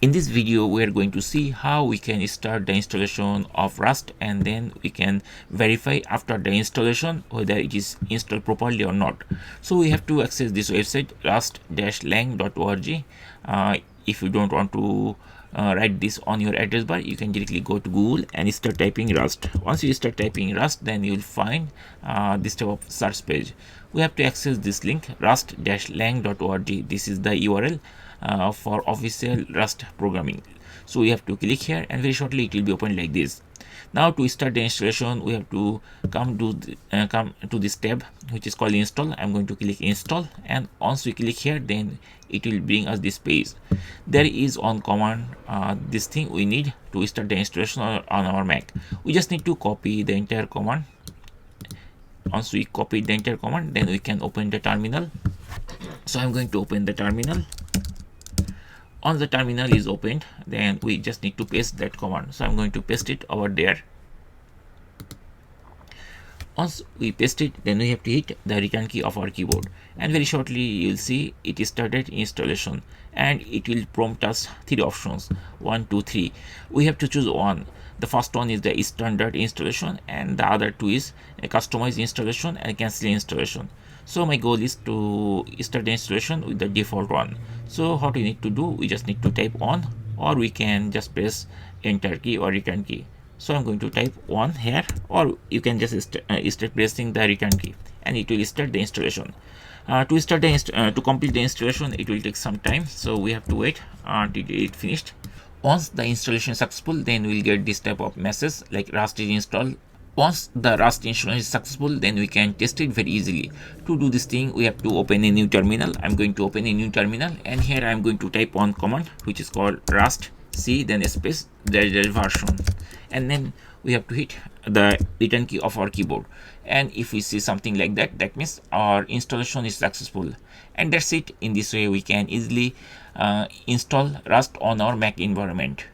In this video, we are going to see how we can start the installation of Rust, and then we can verify after the installation whether it is installed properly or not. So we have to access this website rust-lang.org. If you don't want to write this on your address bar, you can directly go to Google and start typing Rust. Once you start typing Rust, then you will find this type of search page. We have to access this link rust-lang.org. This is the URL for official Rust programming. So we have to click here, and very shortly it will be opened like this. Now to start the installation, we have to come to this tab which is called install. I'm going to click install, and once we click here, then it will bring us this page. There is on command this thing we need to start the installation on our Mac. We just need to copy the entire command. Once we copy the entire command, then we can open the terminal. So I'm going to open the terminal. Once the terminal is opened, then we just need to paste that command. So I'm going to paste it over there. Once we paste it, then we have to hit the return key of our keyboard, and very shortly you'll see it is started installation, and it will prompt us three options: 1, 2, 3. We have to choose one. The first one is the standard installation, and the other two is a customized installation and cancel installation. So my goal is to start the installation with the default one. So what we need to do, we just need to type on, or we can just press enter key or return key. So I'm going to type 1 here, or you can just start pressing the return key, and it will start the installation. To complete the installation, it will take some time, so we have to wait until it finished. Once the installation is successful, then we'll get this type of message like Rust is installed. Once the Rust installation is successful, then we can test it very easily. To do this thing, we have to open a new terminal. I'm going to open a new terminal, and here I'm going to type one command which is called rust c then space the version, and then we have to hit the return key of our keyboard. And if we see something like that, that means our installation is successful. And that's it. In this way, we can easily install Rust on our Mac environment.